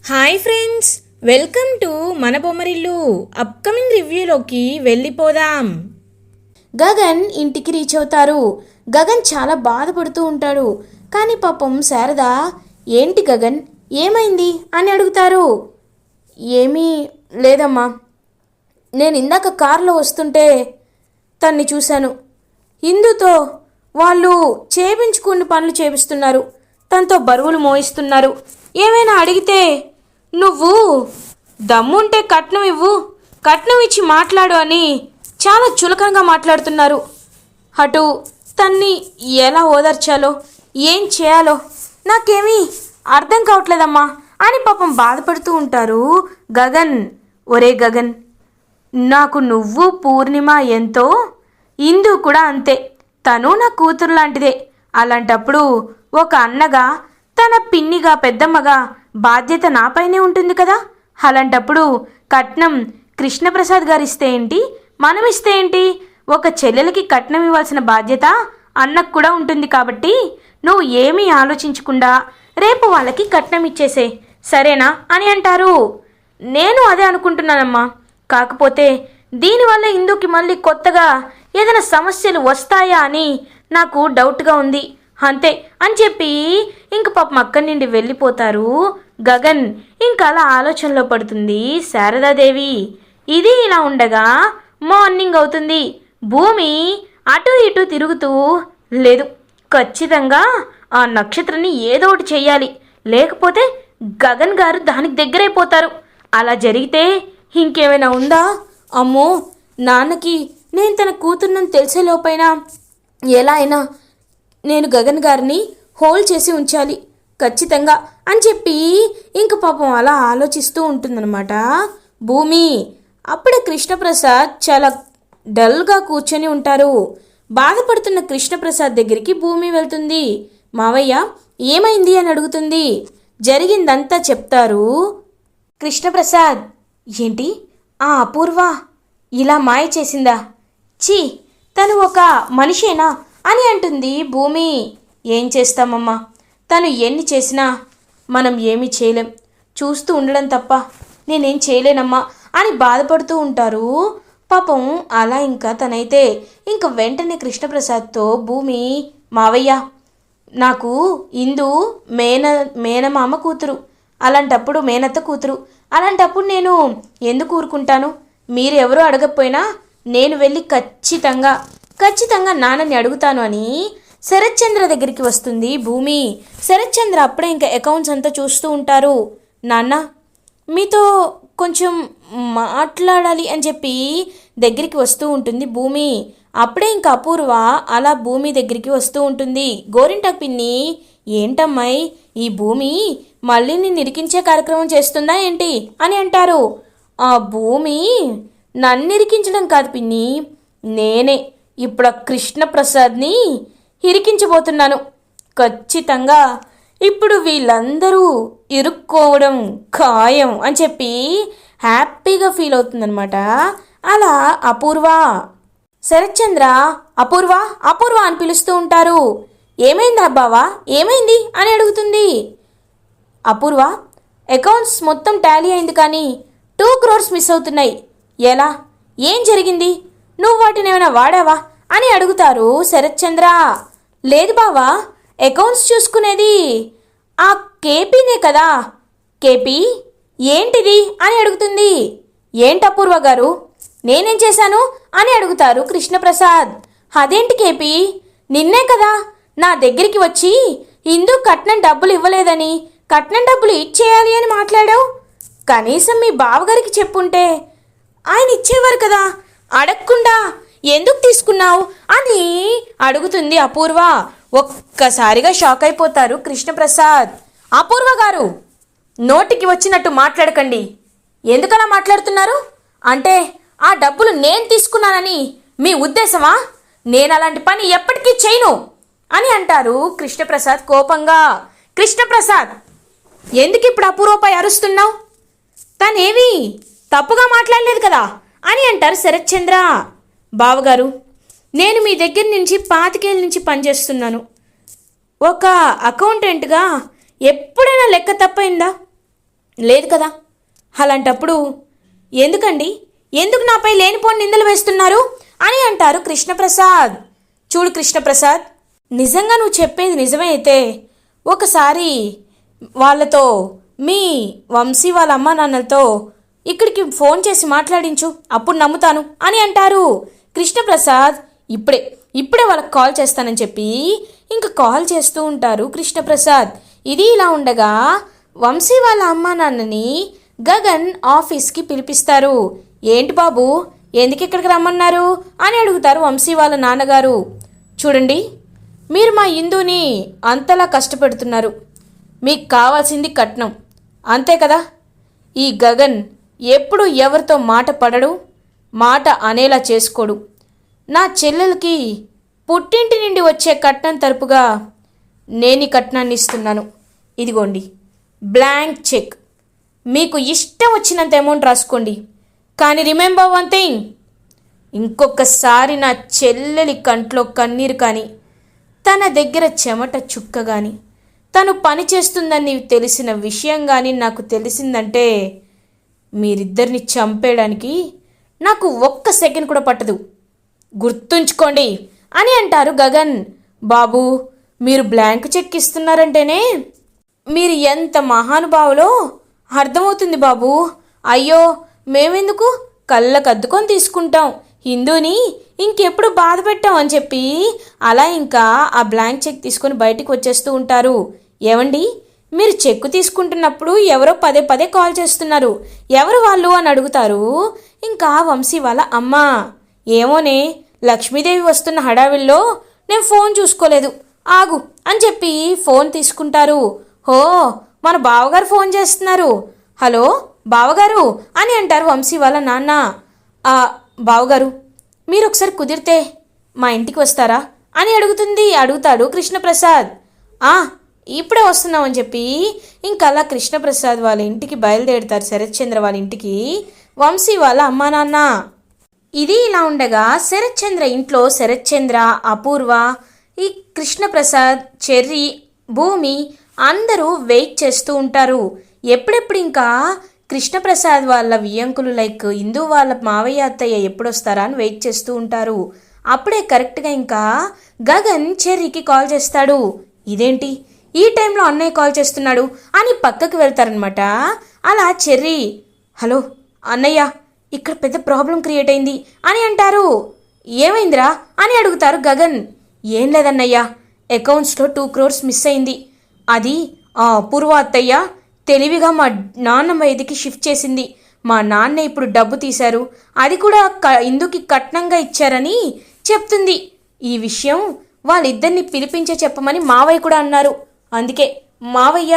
Hi friends, welcome to మన Bommarillu. Upcoming రివ్యూలోకి వెళ్ళిపోదాం. గగన్ ఇంటికి రీచ్ అవుతారు. గగన్ చాలా బాధపడుతూ ఉంటాడు. కానీ పాపం శారద, ఏంటి గగన్, ఏమైంది అని అడుగుతారు. ఏమీ లేదమ్మా, నేను ఇందాక కారులో వస్తుంటే తన్ని చూశాను. ఇందుతో వాళ్ళు చేయించుకుని పనులు చేపిస్తున్నారు, తనతో బరువులు మోయిస్తున్నారు. ఏమైనా అడిగితే నువ్వు దమ్ముంటే కట్నం ఇవ్వు, కట్నం ఇచ్చి మాట్లాడు అని చాలా చులకనగా మాట్లాడుతున్నారు. అటు తన్ని ఎలా ఓదార్చాలో ఏం చేయాలో నాకేమీ అర్థం కావట్లేదమ్మా అని పాపం బాధపడుతూ ఉంటారు. గగన్, ఒరే గగన్, నాకు నువ్వు పూర్ణిమ ఎంతో, ఇందు కూడా అంతే. తను నా కూతురు లాంటిదే. అలాంటప్పుడు ఒక అన్నగా, తన పిన్నిగా, పెద్దమ్మగా బాధ్యత నాపైనే ఉంటుంది కదా. అలాంటప్పుడు కట్నం కృష్ణప్రసాద్ గారు ఇస్తే ఏంటి, మనం ఇస్తే ఏంటి? ఒక చెల్లెలకి కట్నం ఇవ్వాల్సిన బాధ్యత అన్నకు కూడా ఉంటుంది. కాబట్టి నువ్వు ఏమీ ఆలోచించకుండా రేపు వాళ్ళకి కట్నం ఇచ్చేసే, సరేనా అని అంటారు. నేను అదే అనుకుంటున్నానమ్మా. కాకపోతే దీనివల్ల ఇందుకి మళ్ళీ కొత్తగా ఏదైనా సమస్యలు వస్తాయా అని నాకు డౌట్గా ఉంది, అంతే అని చెప్పి ఇంక పాపం అక్కడి నుండి వెళ్ళిపోతారు గగన్. ఇంకా అలా ఆలోచనలో పడుతుంది శారదాదేవి. ఇది ఇలా ఉండగా మార్నింగ్ అవుతుంది. భూమి అటు ఇటు తిరుగుతూ, లేదు, ఖచ్చితంగా ఆ నక్షత్రాన్ని ఏదో ఒకటి చెయ్యాలి, లేకపోతే గగన్ గారు దానికి దగ్గరైపోతారు. అలా జరిగితే ఇంకేమైనా ఉందా? అమ్మో, నాన్నకి నేను తన కూతురునని తెలిసేలోపైనా ఎలా అయినా నేను గగన్ గారిని హోల్డ్ చేసి ఉంచాలి ఖచ్చితంగా అని చెప్పి ఇంక పాపం అలా ఆలోచిస్తూ ఉంటుందన్నమాట భూమి. అప్పుడే కృష్ణప్రసాద్ చాలా డల్గా కూర్చొని ఉంటారు. బాధపడుతున్న కృష్ణప్రసాద్ దగ్గరికి భూమి వెళ్తుంది. మావయ్య, ఏమైంది అని అడుగుతుంది. జరిగిందంతా చెప్తారు. కృష్ణప్రసాద్, ఏంటి ఆ అపూర్వ ఇలా మాయ చేసిందా? ఛీ, తను ఒక మనిషేనా అని అంటుంది భూమి. ఏం చేస్తామమ్మా, తను ఎన్ని చేసినా మనం ఏమీ చేయలేం, చూస్తూ ఉండడం తప్ప నేనేం చేయలేనమ్మా అని బాధపడుతూ ఉంటారు పాపం. అలా ఇంకా తనైతే ఇంక వెంటనే కృష్ణప్రసాద్తో, భూమి, మావయ్య, నాకు ఇందు మేనమామ కూతురు, అలాంటప్పుడు మేనత్త కూతురు, అలాంటప్పుడు నేను ఎందుకు ఊరుకుంటాను? మీరు ఎవరూ అడగకపోయినా నేను వెళ్ళి ఖచ్చితంగా నాన్నని అడుగుతాను అని శరత్చంద్ర దగ్గరికి వస్తుంది భూమి. శరత్చంద్ర అప్పుడే ఇంకా అకౌంట్స్ అంతా చూస్తూ ఉంటారు. నాన్న, మీతో కొంచెం మాట్లాడాలి అని చెప్పి దగ్గరికి వస్తూ ఉంటుంది భూమి. అప్పుడే ఇంకా అపూర్వ అలా భూమి దగ్గరికి వస్తూ ఉంటుంది. గోరింటాకు పిన్ని, ఏంటమ్మాయి, ఈ భూమి మళ్ళీ నిన్ను ఇరికించే కార్యక్రమం చేస్తుందా ఏంటి అని అంటారు. ఆ భూమి నన్ను ఇరికించడం కాదు పిన్ని, నేనే ఇప్పుడు ఆ కృష్ణప్రసాద్ని ఇరికించబోతున్నాను. ఖచ్చితంగా ఇప్పుడు వీళ్ళందరూ ఇరుక్కోవడం ఖాయం అని చెప్పి హ్యాపీగా ఫీల్ అవుతుందనమాట. అలా అపూర్వ, శరత్చంద్ర, అపూర్వ అపూర్వ అని పిలుస్తూ ఉంటారు. ఏమైందా బావా, ఏమైంది అని అడుగుతుంది. అపూర్వ, అకౌంట్స్ మొత్తం టాలీ అయింది కానీ 2 crores మిస్ అవుతున్నాయి. ఎలా, ఏం జరిగింది? నువ్వు వాటిని ఏమైనా వాడావా అని అడుగుతారు శరత్చంద్ర. లేదు బావా, అకౌంట్స్ చూసుకునేది ఆ కేపీనే కదా. కేపీ ఏంటిది అని అడుగుతుంది. ఏంటపూర్వ గారు, నేనేం చేశాను అని అడుగుతారు కృష్ణప్రసాద్. అదేంటి కేపీ, నిన్నే కదా నా దగ్గరికి వచ్చి ఇందు కట్నం డబ్బులు ఇవ్వలేదని, కట్నం డబ్బులు ఇచ్చేయాలి అని మాట్లాడావు. కనీసం మీ బావగారికి చెప్పుంటే ఆయన ఇచ్చేవారు కదా, అడగకుండా ఎందుకు తీసుకున్నావు అని అడుగుతుంది అపూర్వ. ఒక్కసారిగా షాక్ అయిపోతారు కృష్ణప్రసాద్. అపూర్వ గారు, నోటికి వచ్చినట్టు మాట్లాడకండి. ఎందుకలా మాట్లాడుతున్నారు? అంటే ఆ డబ్బులు నేను తీసుకున్నానని మీ ఉద్దేశమా? నేను అలాంటి పని ఎప్పటికీ చేయను అని అంటారు కృష్ణప్రసాద్ కోపంగా. కృష్ణప్రసాద్, ఎందుకు ఇప్పుడు అపూర్వపై అరుస్తున్నావు? తనేమీ తప్పుగా మాట్లాడలేదు కదా అని అంటారు శరత్చంద్ర. బావగారు, నేను మీ దగ్గర నుంచి 25 ఏళ్ళ నుంచి పనిచేస్తున్నాను. ఒక అకౌంటెంట్గా ఎప్పుడైనా లెక్క తప్పైందా? లేదు కదా. అలాంటప్పుడు ఎందుకండి, ఎందుకు నాపై లేనిపోని నిందలు వేస్తున్నారు అని అంటారు కృష్ణప్రసాద్. చూడు కృష్ణప్రసాద్, నిజంగా నువ్వు చెప్పేది నిజమే అయితే ఒకసారి వాళ్ళతో, మీ వంశీ వాళ్ళ అమ్మా నాన్నలతో ఇక్కడికి ఫోన్ చేసి మాట్లాడించు, అప్పుడు నమ్ముతాను అని అంటారు కృష్ణప్రసాద్. ఇప్పుడే వాళ్ళకి కాల్ చేస్తానని చెప్పి ఇంకా కాల్ చేస్తూ ఉంటారు కృష్ణప్రసాద్. ఇది ఇలా ఉండగా వంశీ వాళ్ళ అమ్మా నాన్నని గగన్ ఆఫీస్కి పిలిపిస్తారు. ఏంటి బాబు, ఎందుకు ఇక్కడికి రమ్మన్నారు అని అడుగుతారు వంశీ వాళ్ళ నాన్నగారు. చూడండి, మీరు మా ఇందుని అంతలా కష్టపెడుతున్నారు, మీకు కావాల్సింది కట్నం అంతే కదా. ఈ గగన్ ఎప్పుడు ఎవరితో మాట పడడు, మాట అనేలా చేసుకోడు. నా చెల్లెలకి పుట్టింటి నుండి వచ్చే కట్నం తరపుగా నేను ఈ కట్నాన్ని ఇస్తున్నాను. ఇదిగోండి బ్లాంక్ చెక్, మీకు ఇష్టం వచ్చినంత అమౌంట్ రాసుకోండి. కానీ రిమెంబర్ వన్ థింగ్, ఇంకొకసారి నా చెల్లెలి కంట్లో కన్నీరు కానీ, తన దగ్గర చెమట చుక్క కానీ, తను పని చేస్తుందని తెలిసిన విషయం కానీ నాకు తెలిసిందంటే మీరిద్దరిని చంపేయడానికి నాకు ఒక్క సెకండ్ కూడా పట్టదు, గుర్తుంచుకోండి అని అంటారు గగన్. బాబు, మీరు బ్లాంక్ చెక్ ఇస్తున్నారంటేనే మీరు ఎంత మహానుభావులో అర్థమవుతుంది బాబు. అయ్యో, మేమెందుకు కళ్ళకద్దుకొని తీసుకుంటాం, హిందూని ఇంకెప్పుడు బాధ పెట్టాం అని చెప్పి అలా ఇంకా ఆ బ్లాంక్ చెక్ తీసుకొని బయటికి వచ్చేస్తూ ఉంటారు. ఏమండి, మీరు చెక్కు తీసుకుంటున్నప్పుడు ఎవరో పదే పదే కాల్ చేస్తున్నారు, ఎవరు వాళ్ళు అని అడుగుతారు ఇంకా వంశీ వాళ్ళ అమ్మ. ఏమోనే, లక్ష్మీదేవి వస్తున్న హడావిల్లో నేను ఫోన్ చూసుకోలేదు, ఆగు అని చెప్పి ఫోన్ తీసుకుంటారు. హో, మన బావగారు ఫోన్ చేస్తున్నారు. హలో బావగారు అని అంటారు వంశీ వాళ్ళ నాన్న. బావగారు, మీరు ఒకసారి కుదిరితే మా ఇంటికి వస్తారా అని అడుగుతాడు కృష్ణప్రసాద్. ఇప్పుడే వస్తున్నామని చెప్పి ఇంకా అలా కృష్ణప్రసాద్ వాళ్ళ ఇంటికి బయలుదేరుతారు, శరత్చంద్ర వాళ్ళ ఇంటికి వంశీ వాళ్ళ అమ్మా నాన్న. ఇది ఇలా ఉండగా శరత్చంద్ర ఇంట్లో శరత్చంద్ర, అపూర్వ, ఈ కృష్ణప్రసాద్, చెర్రీ, భూమి అందరూ వెయిట్ చేస్తూ ఉంటారు. ఎప్పుడెప్పుడు ఇంకా కృష్ణప్రసాద్ వాళ్ళ వియ్యంకులు లైక్ ఇందు వాళ్ళ మావయ్య అత్తయ్య ఎప్పుడొస్తారా అని వెయిట్ చేస్తూ ఉంటారు. అప్పుడే కరెక్ట్గా ఇంకా గగన్ చెర్రీకి కాల్ చేస్తాడు. ఇదేంటి ఈ టైంలో అన్నయ్య కాల్ చేస్తున్నాడు అని పక్కకు వెళ్తారనమాట. అలా చెర్రీ, హలో అన్నయ్య, ఇక్కడ పెద్ద ప్రాబ్లం క్రియేట్ అయింది అని అంటారు. ఏమైందిరా అని అడుగుతారు గగన్. ఏం లేదన్నయ్య, అకౌంట్స్లో 2 crores మిస్ అయింది. అది ఆ అపూర్వ అత్తయ్య తెలివిగా మా నాన్నమ్మ ఎదికి షిఫ్ట్ చేసింది. మా నాన్న ఇప్పుడు డబ్బు తీశారు, అది కూడా ఇందుకి కట్నంగా ఇచ్చారని చెప్తుంది. ఈ విషయం వాళ్ళిద్దరిని పిలిపించే చెప్పమని మావయ్య కూడా అన్నారు. అందుకే మావయ్య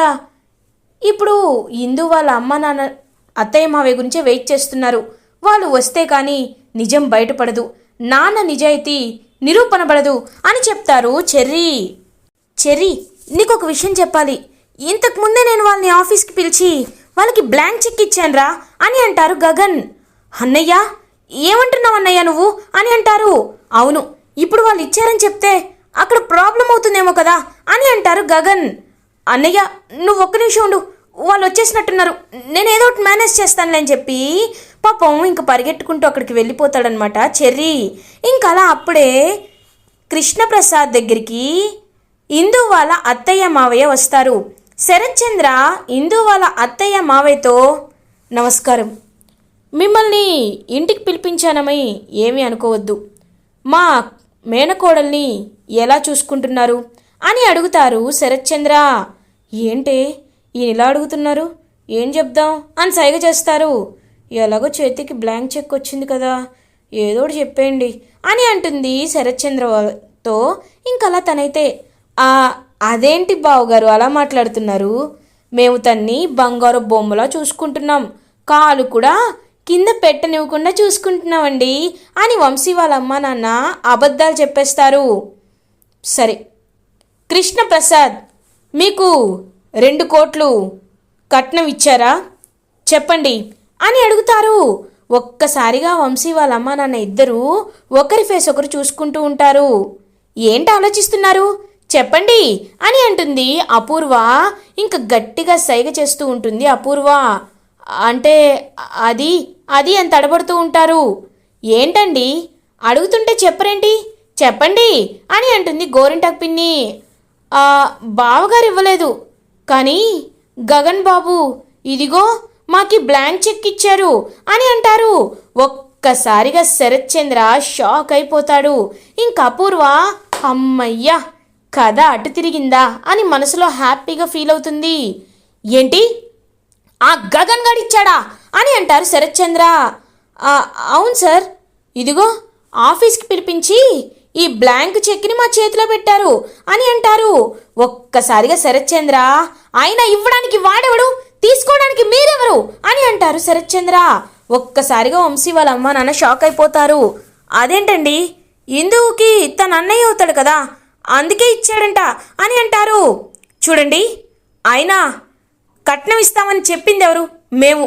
ఇప్పుడు ఇందు వాళ్ళ అమ్మ నాన్న అత్తయ్య మావయ్య గురించే వెయిట్ చేస్తున్నారు. వాళ్ళు వస్తే కానీ నిజం బయటపడదు, నాన్న నిజాయితీ నిరూపణపడదు అని చెప్తారు చెర్రీ. చెర్రీ, నీకు ఒక విషయం చెప్పాలి. ఇంతకుముందే నేను వాళ్ళని ఆఫీస్కి పిలిచి వాళ్ళకి బ్లాంక్ చెక్ ఇచ్చానురా అని అంటారు గగన్. అన్నయ్య, ఏమంటున్నావు అన్నయ్య నువ్వు అని అంటారు. అవును, ఇప్పుడు వాళ్ళు ఇచ్చారని చెప్తే అక్కడ ప్రాబ్లం అవుతుందేమో కదా అని అంటారు గగన్. అన్నయ్య, నువ్వు ఒక్క నిమిషం ఉండు, వాళ్ళు వచ్చేసినట్టున్నారు, నేను ఏదో ఒకటి మేనేజ్ చేస్తానులే అని చెప్పి పాపం ఇంక పరిగెట్టుకుంటూ అక్కడికి వెళ్ళిపోతాడనమాట చెర్రీ. ఇంకా అలా అప్పుడే కృష్ణప్రసాద్ దగ్గరికి ఇందు వాళ్ళ అత్తయ్య మావయ్య వస్తారు. శరత్చంద్ర ఇందు వాళ్ళ అత్తయ్య మావయ్యతో, నమస్కారం, మిమ్మల్ని ఇంటికి పిలిపించానమై ఏమీ అనుకోవద్దు, మా మేనకోడల్ని ఎలా చూసుకుంటున్నారు అని అడుగుతారు శరత్చంద్ర. ఏంటే ఈయన ఇలా అడుగుతున్నారు, ఏం చెప్దాం అని సైగ చేస్తారు. ఎలాగో చేతికి బ్లాంక్ చెక్ వచ్చింది కదా, ఏదోటి చెప్పేయండి అని అంటుంది శరత్చంద్రతో. ఇంకలా తనైతే, అదేంటి బావగారు అలా మాట్లాడుతున్నారు, మేము తన్ని బంగారు బొమ్మలా చూసుకుంటున్నాం, కాలు కూడా కింద పెట్టనివ్వకుండా చూసుకుంటున్నామండి అని వంశీ వాళ్ళ అమ్మా నాన్న అబద్ధాలు చెప్పేస్తారు. సరే కృష్ణప్రసాద్, మీకు 2 కోట్లు కట్నం ఇచ్చారా చెప్పండి అని అడుగుతారు. ఒక్కసారిగా వంశీ వాళ్ళ అమ్మా నాన్న ఇద్దరూ ఒకరి ఫేస్ ఒకరు చూసుకుంటూ ఉంటారు. ఏంటి ఆలోచిస్తున్నారు, చెప్పండి అని అంటుంది అపూర్వ. ఇంకా గట్టిగా సైగ చేస్తూ ఉంటుంది అపూర్వ. అంటే అది అది అని తడబడుతూ ఉంటారు. ఏంటండి అడుగుతుంటే చెప్పరేంటి, చెప్పండి అని అంటుంది గోరింటాకు పిన్ని. బావగారు ఇవ్వలేదు, కానీ గగన్ బాబు ఇదిగో మాకి బ్లాంక్ చెక్ ఇచ్చారు అని అంటారు. ఒక్కసారిగా శరత్ చంద్ర షాక్ అయిపోతాడు. ఇంక అపూర్వ అమ్మయ్యా కథ అటు తిరిగిందా అని మనసులో హ్యాపీగా ఫీల్ అవుతుంది. ఏంటి ఆ గగన్ గడిచ్చాడా అని అంటారు శరత్ చంద్ర. అవును సార్, ఇదిగో ఆఫీస్కి పిలిపించి ఈ బ్లాంక్ చెక్ని మా చేతిలో పెట్టారు అని అంటారు. ఒక్కసారిగా శరత్ చంద్ర, ఆయన ఇవ్వడానికి వాడెవడు, తీసుకోవడానికి మీరెవరు అని అంటారు శరత్ చంద్ర. ఒక్కసారిగా వంశీ వాళ్ళ అమ్మ నాన్న షాక్ అయిపోతారు. అదేంటండి, ఇందుకి తన అన్నయ్య అవుతాడు కదా, అందుకే ఇచ్చాడంట అని అంటారు. చూడండి, ఆయన కట్నం ఇస్తామని చెప్పింది ఎవరు? మేము.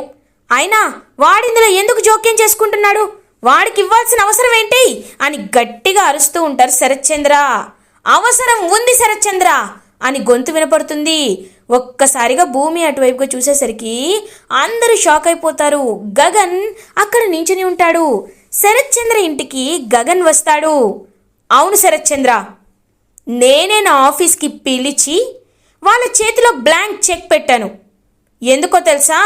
అయినా వాడిందులో ఎందుకు జోక్యం చేసుకుంటున్నాడు, వాడికి ఇవ్వాల్సిన అవసరం ఏంటి అని గట్టిగా అరుస్తూ ఉంటారు శరత్ చంద్ర. అవసరం ఉంది శరత్ చంద్ర అని గొంతు వినపడుతుంది. ఒక్కసారిగా భూమి అటువైపుగా చూసేసరికి అందరూ షాక్ అయిపోతారు. గగన్ అక్కడ నించుని ఉంటాడు. శరత్ చంద్ర ఇంటికి గగన్ వస్తాడు. అవును శరత్ చంద్ర, నేనే నా ఆఫీస్కి పిలిచి వాళ్ళ చేతిలో బ్లాంక్ చెక్ పెట్టాను. ఎందుకో తెలుసా?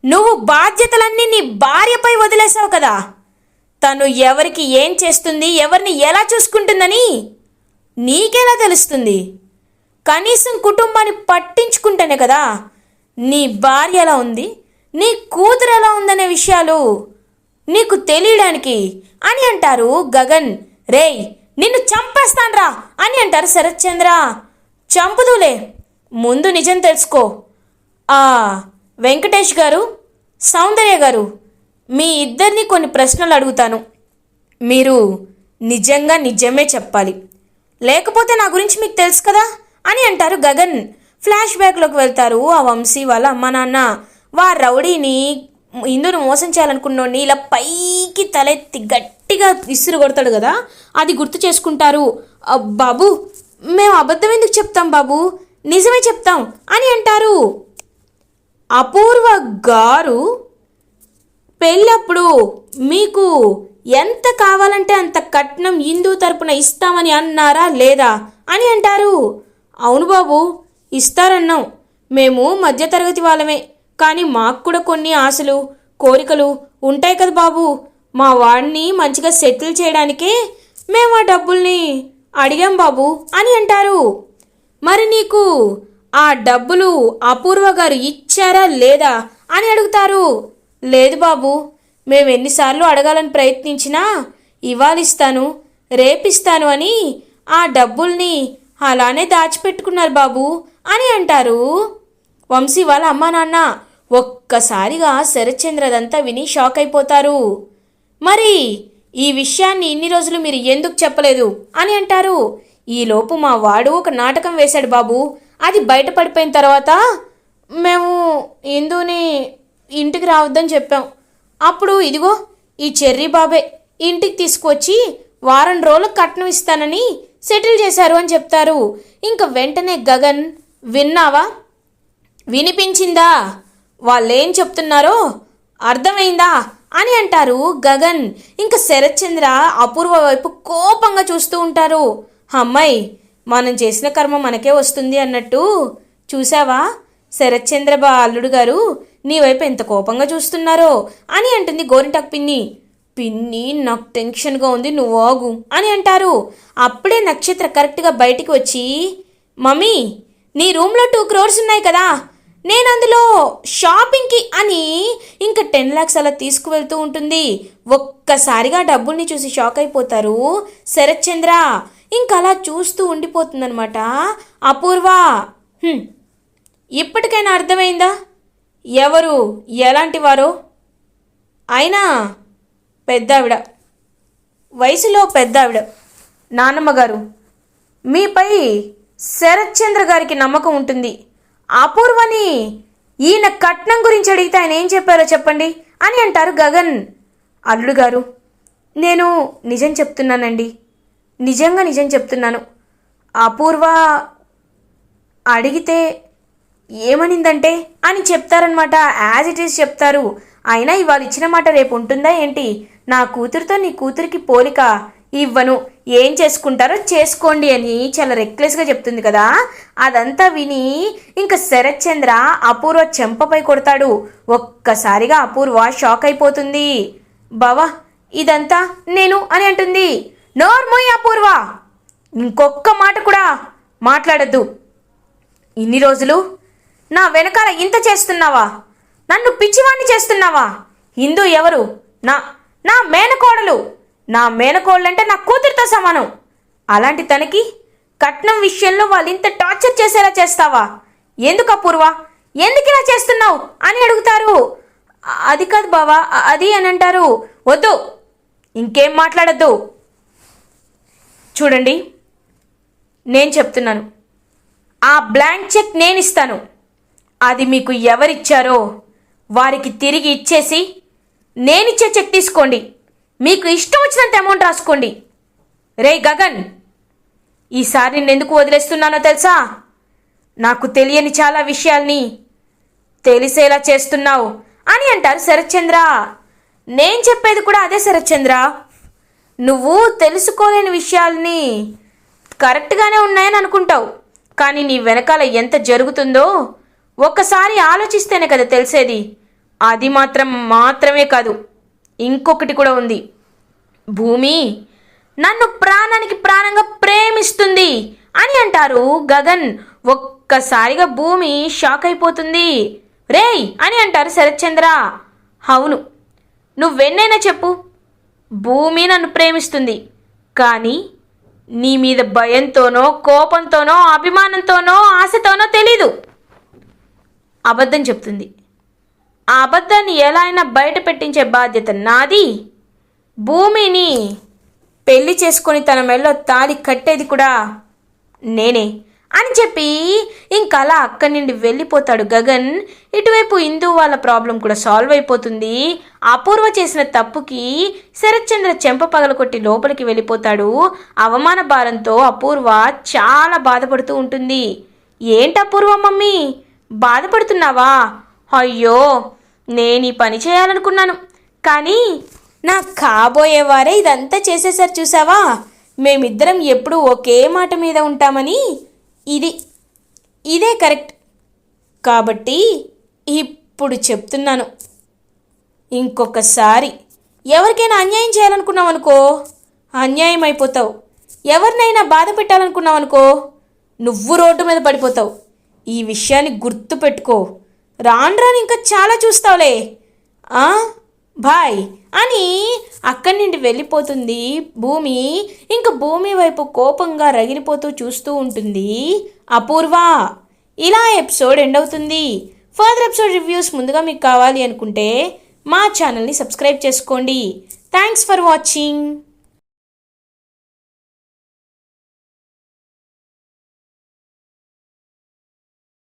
నువ్వు బాధ్యతలన్నీ నీ భార్యపై వదిలేసావు కదా, తను ఎవరికి ఏం చేస్తుంది, ఎవరిని ఎలా చూసుకుంటుందని నీకెలా తెలుస్తుంది? కనీసం కుటుంబాన్ని పట్టించుకుంటేనే కదా నీ భార్య ఎలా ఉంది, నీ కూతురు ఎలా ఉందనే విషయాలు నీకు తెలియడానికి అని అంటారు గగన్. రేయ్, నిన్ను చంపేస్తాన్రా అని అంటారు శరత్ చంద్ర. చంపుదులే, ముందు నిజం తెలుసుకో. వెంకటేష్ గారు, సౌందర్య గారు, మీ ఇద్దరిని కొన్ని ప్రశ్నలు అడుగుతాను. మీరు నిజంగా నిజమే చెప్పాలి, లేకపోతే నా గురించి మీకు తెలుసు కదా అని అంటారు గగన్. ఫ్లాష్ బ్యాక్లోకి వెళ్తారు ఆ వంశీ వాళ్ళ అమ్మ నాన్న. రౌడీని ఇందును మోసం చేయాలనుకున్నోడిని ఇలా పైకి తలెత్తి గట్టిగా విసురు కొడతాడు కదా, అది గుర్తు చేసుకుంటారు. బాబు, మేము అబద్ధం ఎందుకు చెప్తాం బాబు, నిజమే చెప్తాం అని అంటారు. అపూర్వ గారు పెళ్ళప్పుడు మీకు ఎంత కావాలంటే అంత కట్నం హిందూ తరపున ఇస్తామని అన్నారా లేదా అని అంటారు. అవును బాబు, ఇస్తారన్నాం. మేము మధ్యతరగతి వాళ్ళమే, కానీ మాకు కూడా కొన్ని ఆశలు కోరికలు ఉంటాయి కదా బాబు. మా వాడిని మంచిగా సెటిల్ చేయడానికే మేము ఆ డబ్బుల్ని అడిగాం బాబు అని అంటారు. మరి నీకు ఆ డబ్బులు అపూర్వ గారు ఇచ్చారా లేదా అని అడుగుతారు. లేదు బాబు, మేము ఎన్నిసార్లు అడగాలని ప్రయత్నించినా ఇవాళ ఇస్తాను రేపిస్తాను అని ఆ డబ్బుల్ని అలానే దాచిపెట్టుకున్నారు బాబు అని అంటారు వంశీ వాళ్ళ అమ్మా నాన్న. ఒక్కసారిగా శరత్చంద్రదంతా విని షాక్ అయిపోతారు. మరి ఈ విషయాన్ని ఇన్ని రోజులు మీరు ఎందుకు చెప్పలేదు అని అంటారు. ఈలోపు మా వాడు ఒక నాటకం వేశాడు బాబు, అది బయటపడిపోయిన తర్వాత మేము ఇందుని ఇంటికి రావద్దని చెప్పాం. అప్పుడు ఇదిగో ఈ చెర్రీ బాబే ఇంటికి తీసుకొచ్చి వారం రోజులకు కట్నం ఇస్తానని సెటిల్ చేశారు అని చెప్తారు. ఇంక వెంటనే గగన్, విన్నావా, వినిపించిందా, వాళ్ళేం చెప్తున్నారో అర్థమైందా అని అంటారు గగన్. ఇంకా శరత్చంద్ర అపూర్వ వైపు కోపంగా చూస్తూ ఉంటారు. అమ్మాయి, మనం చేసిన కర్మ మనకే వస్తుంది అన్నట్టు చూసావా, శరత్చంద్ర అల్లుడు గారు నీ వైపు ఎంత కోపంగా చూస్తున్నారో అని అంటుంది గోరింటాకు పిన్ని. పిన్ని, నాకు టెన్షన్గా ఉంది, నువ్వు ఆగు అని అంటారు. అప్పుడే నక్షత్ర కరెక్ట్గా బయటికి వచ్చి, మమ్మీ నీ రూమ్లో 2 crores ఉన్నాయి కదా, నేను అందులో షాపింగ్కి అని ఇంకా 10 lakhs అలా తీసుకువెళ్తూ ఉంటుంది. ఒక్కసారిగా డబ్బుల్ని చూసి షాక్ అయిపోతారు శరత్చంద్ర. ఇంకా అలా చూస్తూ ఉండిపోతుందనమాట అపూర్వ. ఇప్పటికైనా అర్థమైందా ఎవరు ఎలాంటి వారో? అయినా పెద్దావిడ, వయసులో పెద్దావిడ, నాన్నమ్మగారు, మీపై శరత్చంద్ర గారికి నమ్మకం ఉంటుంది. అపూర్వని ఈయన కట్నం గురించి అడిగితే ఆయన ఏం చెప్పారో చెప్పండి అని అంటారు గగన్. అల్లుడు గారు, నేను నిజం చెప్తున్నానండి, నిజంగా నిజం చెప్తున్నాను. అపూర్వ అడిగితే ఏమనిందంటే అని చెప్తారనమాట. యాజ్ ఇట్ ఈస్ చెప్తారు. అయినా ఇవాళ ఇచ్చిన మాట రేపు ఉంటుందా ఏంటి? నా కూతురుతో నీ కూతురికి పోలిక ఇవ్వను, ఏం చేసుకుంటారో చేసుకోండి అని చాలా రెక్లెస్గా చెప్తుంది కదా. అదంతా విని ఇంకా శరత్ చంద్ర అపూర్వ చెంపపై కొడతాడు. ఒక్కసారిగా అపూర్వ షాక్ అయిపోతుంది. బావా ఇదంతా నేను అని అంటుంది. నోర్మోయ్ అపూర్వ, ఇంకొక్క మాట కూడా మాట్లాడద్దు. ఇన్ని రోజులు నా వెనకాల ఇంత చేస్తున్నావా? నన్ను పిచ్చివాణ్ణి చేస్తున్నావా? హిందూ ఎవరు? నా నా మేనకోడలు. నా మేనకోళ్ళంటే నా కూతురితో సమానం. అలాంటి తనకి కట్నం విషయంలో వాళ్ళు ఇంత టార్చర్ చేసేలా చేస్తావా? ఎందుకు అపూర్వ, ఎందుకు ఇలా చేస్తున్నావు అని అడుగుతారు. అది కాదు బావా, అది అని అంటారు. వద్దు, ఇంకేం మాట్లాడద్దు. చూడండి, నేను చెప్తున్నాను, ఆ బ్లాంక్ చెక్ నేను ఇస్తాను. అది మీకు ఎవరిచ్చారో వారికి తిరిగి ఇచ్చేసి నేనిచ్చే చెక్ తీసుకోండి. మీకు ఇష్టం వచ్చినంత అమౌంట్ రాసుకోండి. రే గగన్, ఈసారి నిన్నెందుకు వదిలేస్తున్నానో తెలుసా? నాకు తెలియని చాలా విషయాల్ని తెలిసేలా చేస్తున్నావు అని అంటారు శరత్ చంద్ర. నేను చెప్పేది కూడా అదే శరత్ చంద్ర. నువ్వు తెలుసుకోలేని విషయాల్ని కరెక్ట్గానే ఉన్నాయని అనుకుంటావు, కానీ నీ వెనకాల ఎంత జరుగుతుందో ఒక్కసారి ఆలోచిస్తేనే కదా తెలిసేది. అది మాత్రమే కాదు, ఇంకొకటి కూడా ఉంది. భూమి నన్ను ప్రాణానికి ప్రాణంగా ప్రేమిస్తుంది అని అంటారు గగన్. ఒక్కసారిగా భూమి షాక్ అయిపోతుంది. రేయ్ అని అంటారు శరత్ చంద్ర. అవును, నువ్వెన్నైనా చెప్పు, భూమి నన్ను ప్రేమిస్తుంది, కానీ నీ మీద భయంతోనో కోపంతోనో అభిమానంతోనో ఆశతోనో తెలీదు. అబద్ధం చెప్తుంది. ఆ అబద్ధాన్ని ఎలా అయినా బయట పెట్టించే బాధ్యత నాది. భూమిని పెళ్లి చేసుకొని తన మెడలో తాళి కట్టేది కూడా నేనే అని చెప్పి ఇంకలా అక్కడి నుండి వెళ్ళిపోతాడు గగన్. ఇటువైపు ఇందు వాళ్ళ ప్రాబ్లం కూడా సాల్వ్ అయిపోతుంది. అపూర్వ చేసిన తప్పుకి శరత్ చంద్ర చెంప పగలకొట్టి లోపలికి వెళ్ళిపోతాడు. అవమాన భారంతో అపూర్వ చాలా బాధపడుతూ ఉంటుంది. ఏంటి అపూర్వ మమ్మీ, బాధపడుతున్నావా? అయ్యో, నేను ఈ పని చేయాలనుకున్నాను, కానీ నా కాబోయేవారే ఇదంతా చేసేసారు చూసావా. మేమిద్దరం ఎప్పుడూ ఒకే మాట మీద ఉంటామని ఇదే కరెక్ట్. కాబట్టి ఇప్పుడు చెప్తున్నాను, ఇంకొకసారి ఎవరికైనా అన్యాయం చేయాలనుకున్నావు అనుకో, అన్యాయం అయిపోతావు. ఎవరినైనా బాధ పెట్టాలనుకున్నావు అనుకో, నువ్వు రోడ్డు మీద పడిపోతావు. ఈ విషయాన్ని గుర్తు పెట్టుకో. రాను ఇంకా చాలా చూస్తావులే. బాయ్ అని అక్కడి నుండి వెళ్ళిపోతుంది భూమి. ఇంకా భూమి వైపు కోపంగా రగిలిపోతూ చూస్తూ ఉంటుంది అపూర్వ. ఇలా ఎపిసోడ్ ఎండ్ అవుతుంది. ఫర్దర్ ఎపిసోడ్ రివ్యూస్ ముందుగా మీకు కావాలి అనుకుంటే మా ఛానల్ని సబ్స్క్రైబ్ చేసుకోండి. Thanks for watching.